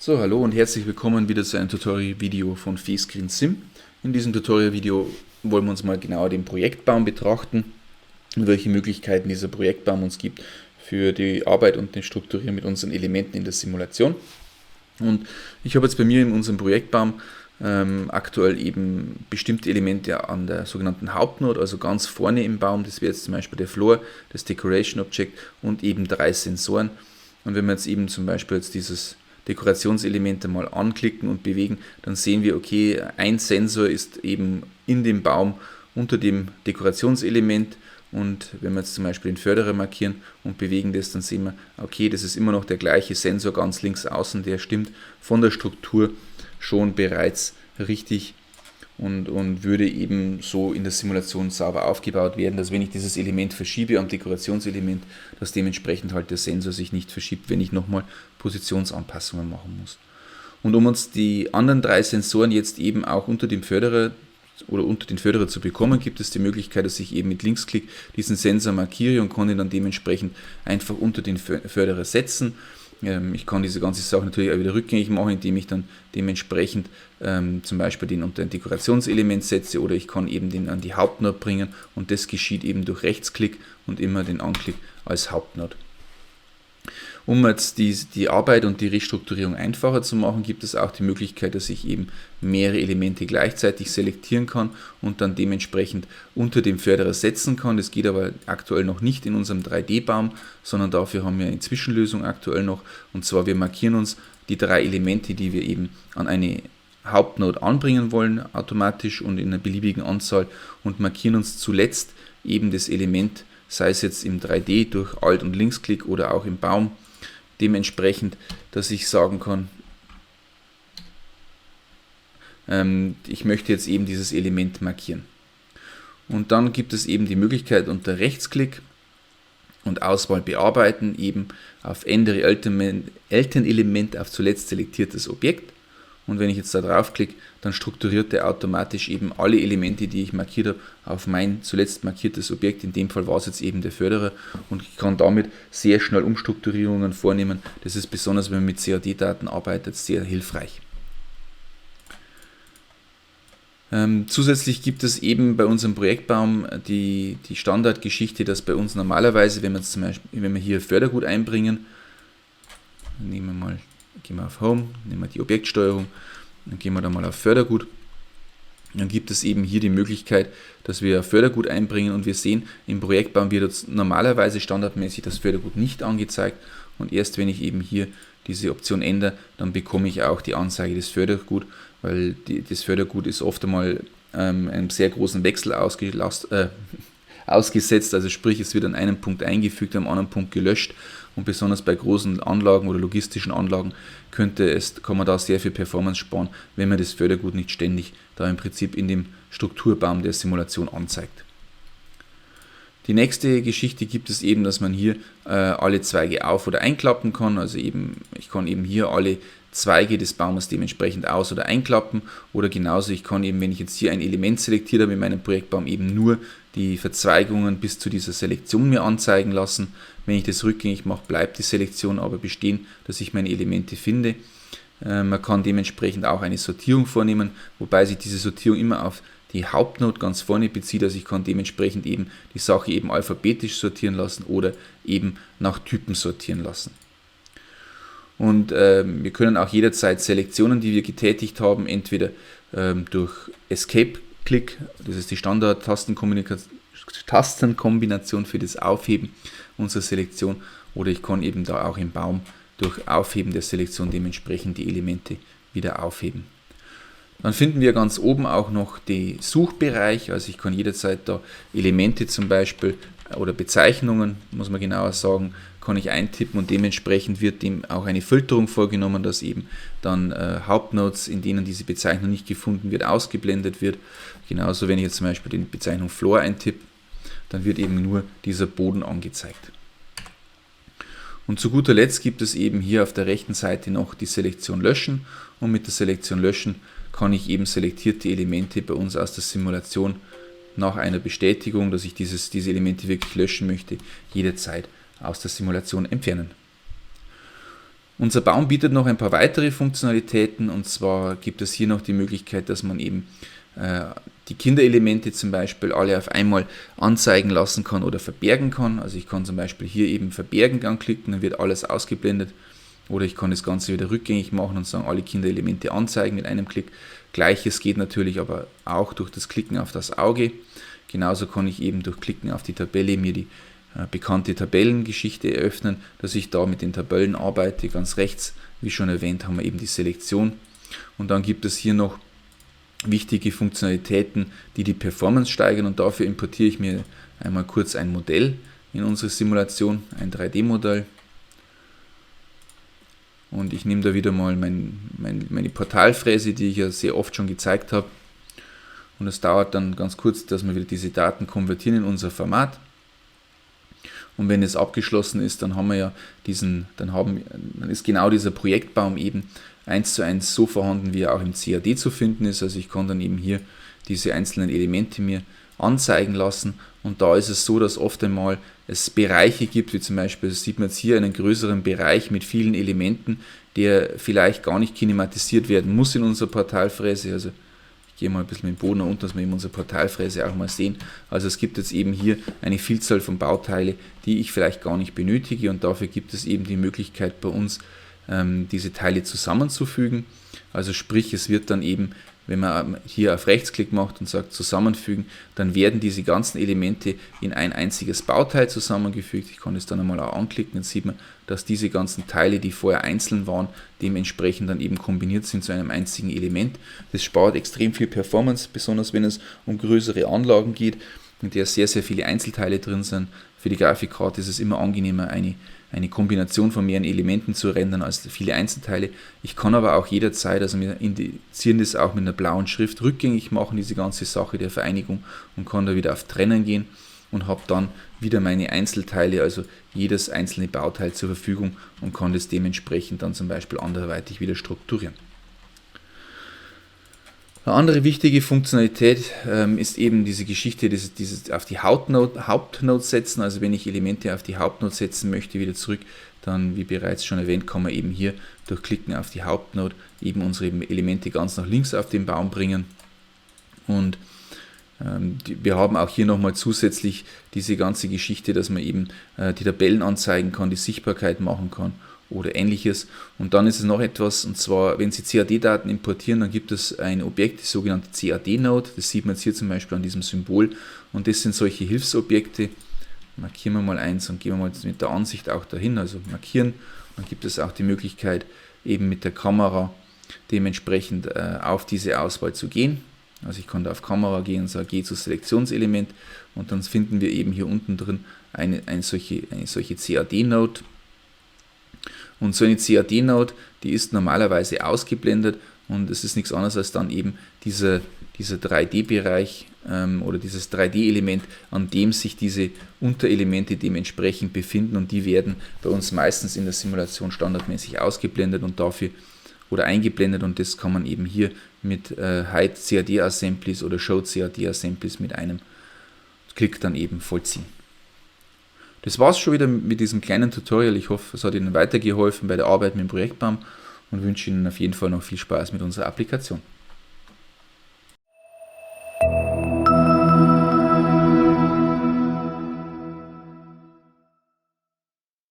So, hallo und herzlich willkommen wieder zu einem Tutorial-Video von Feescreen Sim. In diesem Tutorial-Video wollen wir uns mal genauer den Projektbaum betrachten und welche Möglichkeiten dieser Projektbaum uns gibt für die Arbeit und den Strukturieren mit unseren Elementen in der Simulation. Und ich habe jetzt bei mir in unserem Projektbaum aktuell eben bestimmte Elemente an der sogenannten Hauptnode, also ganz vorne im Baum. Das wäre jetzt zum Beispiel der Floor, das Decoration Object und eben 3 Sensoren. Und wenn wir jetzt eben zum Beispiel jetzt dieses Dekorationselemente mal anklicken und bewegen, dann sehen wir, okay, ein Sensor ist eben in dem Baum unter dem Dekorationselement, und wenn wir jetzt zum Beispiel den Förderer markieren und bewegen das, dann sehen wir, okay, das ist immer noch der gleiche Sensor ganz links außen, der stimmt von der Struktur schon bereits richtig und würde eben so in der Simulation sauber aufgebaut werden, dass wenn ich dieses Element verschiebe am Dekorationselement, dass dementsprechend halt der Sensor sich nicht verschiebt, wenn ich nochmal Positionsanpassungen machen muss. Und um uns die anderen 3 Sensoren jetzt eben auch unter dem Förderer oder unter den Förderer zu bekommen, gibt es die Möglichkeit, dass ich eben mit Linksklick diesen Sensor markiere und kann ihn dann dementsprechend einfach unter den Förderer setzen. Ich kann diese ganze Sache natürlich auch wieder rückgängig machen, indem ich dann dementsprechend zum Beispiel den unter ein Dekorationselement setze, oder ich kann eben den an die Hauptnode bringen, und das geschieht eben durch Rechtsklick und immer den Anklick als Hauptnode. Um jetzt die Arbeit und die Restrukturierung einfacher zu machen, gibt es auch die Möglichkeit, dass ich eben mehrere Elemente gleichzeitig selektieren kann und dann dementsprechend unter dem Förderer setzen kann. Das geht aber aktuell noch nicht in unserem 3D-Baum, sondern dafür haben wir eine Zwischenlösung aktuell noch. Und zwar, wir markieren uns die 3 Elemente, die wir eben an eine Hauptnode anbringen wollen, automatisch und in einer beliebigen Anzahl, und markieren uns zuletzt eben das Element, sei es jetzt im 3D durch Alt- und Linksklick oder auch im Baum, dementsprechend, dass ich sagen kann, ich möchte jetzt eben dieses Element markieren. Und dann gibt es eben die Möglichkeit, unter Rechtsklick und Auswahl bearbeiten, eben auf Ändere Elternelement auf zuletzt selektiertes Objekt. Und wenn ich jetzt da draufklicke, dann strukturiert er automatisch eben alle Elemente, die ich markiert habe, auf mein zuletzt markiertes Objekt. In dem Fall war es jetzt eben der Förderer, und ich kann damit sehr schnell Umstrukturierungen vornehmen. Das ist besonders, wenn man mit CAD-Daten arbeitet, sehr hilfreich. Zusätzlich gibt es eben bei unserem Projektbaum die Standardgeschichte, dass bei uns normalerweise, wenn wir hier Fördergut einbringen, gehen wir auf Home, nehmen wir die Objektsteuerung, dann gehen wir da mal auf Fördergut. Dann gibt es eben hier die Möglichkeit, dass wir Fördergut einbringen, und wir sehen, im Projektbaum wird normalerweise standardmäßig das Fördergut nicht angezeigt, und erst wenn ich eben hier diese Option ändere, dann bekomme ich auch die Anzeige des Fördergut, weil das Fördergut ist oft einmal einem sehr großen Wechsel ausgesetzt, also sprich, es wird an einem Punkt eingefügt, am anderen Punkt gelöscht, und besonders bei großen Anlagen oder logistischen Anlagen kann man da sehr viel Performance sparen, wenn man das Fördergut nicht ständig da im Prinzip in dem Strukturbaum der Simulation anzeigt. Die nächste Geschichte gibt es eben, dass man hier alle Zweige auf- oder einklappen kann, also ich kann eben hier alle Zweige des Baumes dementsprechend aus- oder einklappen, oder genauso, ich kann eben, wenn ich jetzt hier ein Element selektiert habe in meinem Projektbaum, eben nur die Verzweigungen bis zu dieser Selektion mir anzeigen lassen. Wenn ich das rückgängig mache, bleibt die Selektion aber bestehen, dass ich meine Elemente finde. Man kann dementsprechend auch eine Sortierung vornehmen, wobei sich diese Sortierung immer auf die Hauptnode ganz vorne bezieht, also ich kann dementsprechend eben die Sache eben alphabetisch sortieren lassen oder eben nach Typen sortieren lassen. Und wir können auch jederzeit Selektionen, die wir getätigt haben, entweder durch Escape-Klick, das ist die Standard-Tastenkombination für das Aufheben unserer Selektion, oder ich kann eben da auch im Baum durch Aufheben der Selektion dementsprechend die Elemente wieder aufheben. Dann finden wir ganz oben auch noch den Suchbereich, also ich kann jederzeit da Elemente zum Beispiel oder Bezeichnungen, muss man genauer sagen, kann ich eintippen, und dementsprechend wird dem auch eine Filterung vorgenommen, dass eben dann Hauptnodes, in denen diese Bezeichnung nicht gefunden wird, ausgeblendet wird. Genauso, wenn ich jetzt zum Beispiel die Bezeichnung Floor eintippe, dann wird eben nur dieser Boden angezeigt. Und zu guter Letzt gibt es eben hier auf der rechten Seite noch die Selektion löschen, und mit der Selektion löschen kann ich eben selektierte Elemente bei uns aus der Simulation nach einer Bestätigung, dass ich diese Elemente wirklich löschen möchte, jederzeit aus der Simulation entfernen. Unser Baum bietet noch ein paar weitere Funktionalitäten, und zwar gibt es hier noch die Möglichkeit, dass man eben die Kinderelemente zum Beispiel alle auf einmal anzeigen lassen kann oder verbergen kann. Also ich kann zum Beispiel hier eben Verbergen anklicken, dann wird alles ausgeblendet. Oder ich kann das Ganze wieder rückgängig machen und sagen, alle Kinderelemente anzeigen mit einem Klick. Gleiches geht natürlich aber auch durch das Klicken auf das Auge. Genauso kann ich eben durch Klicken auf die Tabelle mir die bekannte Tabellengeschichte eröffnen, dass ich da mit den Tabellen arbeite. Ganz rechts, wie schon erwähnt, haben wir eben die Selektion. Und dann gibt es hier noch wichtige Funktionalitäten, die die Performance steigern, und dafür importiere ich mir einmal kurz ein Modell in unsere Simulation, ein 3D-Modell. Und ich nehme da wieder mal meine Portalfräse, die ich ja sehr oft schon gezeigt habe. Und es dauert dann ganz kurz, dass wir wieder diese Daten konvertieren in unser Format. Und wenn es abgeschlossen ist, dann haben wir ja dann ist genau dieser Projektbaum eben 1:1 so vorhanden, wie er auch im CAD zu finden ist. Also ich kann dann eben hier diese einzelnen Elemente mir anzeigen lassen, und da ist es so, dass oft einmal es Bereiche gibt, wie zum Beispiel, das sieht man jetzt hier, einen größeren Bereich mit vielen Elementen, der vielleicht gar nicht kinematisiert werden muss in unserer Portalfräse. Also ich gehe mal ein bisschen mit dem Boden nach unten, dass wir eben unsere Portalfräse auch mal sehen. Also es gibt jetzt eben hier eine Vielzahl von Bauteile, die ich vielleicht gar nicht benötige, und dafür gibt es eben die Möglichkeit bei uns, diese Teile zusammenzufügen. Also sprich, es wird dann eben, wenn man hier auf Rechtsklick macht und sagt zusammenfügen, dann werden diese ganzen Elemente in ein einziges Bauteil zusammengefügt. Ich kann es dann einmal auch anklicken, dann sieht man, dass diese ganzen Teile, die vorher einzeln waren, dementsprechend dann eben kombiniert sind zu einem einzigen Element. Das spart extrem viel Performance, besonders wenn es um größere Anlagen geht, in der sehr, sehr viele Einzelteile drin sind. Für die Grafikkarte ist es immer angenehmer, eine Kombination von mehreren Elementen zu rendern als viele Einzelteile. Ich kann aber auch jederzeit, also wir indizieren das auch mit einer blauen Schrift, rückgängig machen, diese ganze Sache der Vereinigung, und kann da wieder auf Trennen gehen und habe dann wieder meine Einzelteile, also jedes einzelne Bauteil zur Verfügung, und kann das dementsprechend dann zum Beispiel anderweitig wieder strukturieren. Eine andere wichtige Funktionalität ist eben diese Geschichte, dieses auf die Hauptnode setzen. Also wenn ich Elemente auf die Hauptnode setzen möchte, wieder zurück, dann, wie bereits schon erwähnt, kann man eben hier durch Klicken auf die Hauptnode eben unsere Elemente ganz nach links auf den Baum bringen. Und wir haben auch hier nochmal zusätzlich diese ganze Geschichte, dass man eben die Tabellen anzeigen kann, die Sichtbarkeit machen kann oder ähnliches. Und dann ist es noch etwas, und zwar, wenn Sie CAD-Daten importieren, dann gibt es ein Objekt, das sogenannte CAD-Node. Das sieht man jetzt hier zum Beispiel an diesem Symbol, und das sind solche Hilfsobjekte. Markieren wir mal eins und gehen wir mal mit der Ansicht auch dahin, also markieren. Dann gibt es auch die Möglichkeit, eben mit der Kamera dementsprechend auf diese Auswahl zu gehen. Also ich kann da auf Kamera gehen und sage, geh zu Selektionselement, und dann finden wir eben hier unten drin eine solche CAD-Node. Und so eine CAD-Node, die ist normalerweise ausgeblendet, und es ist nichts anderes als dann eben dieser 3D-Bereich oder dieses 3D-Element, an dem sich diese Unterelemente dementsprechend befinden, und die werden bei uns meistens in der Simulation standardmäßig ausgeblendet und dafür oder eingeblendet, und das kann man eben hier mit Hide CAD Assemblies oder Show CAD Assemblies mit einem Klick dann eben vollziehen. Das war's schon wieder mit diesem kleinen Tutorial. Ich hoffe, es hat Ihnen weitergeholfen bei der Arbeit mit dem Projektbaum, und wünsche Ihnen auf jeden Fall noch viel Spaß mit unserer Applikation.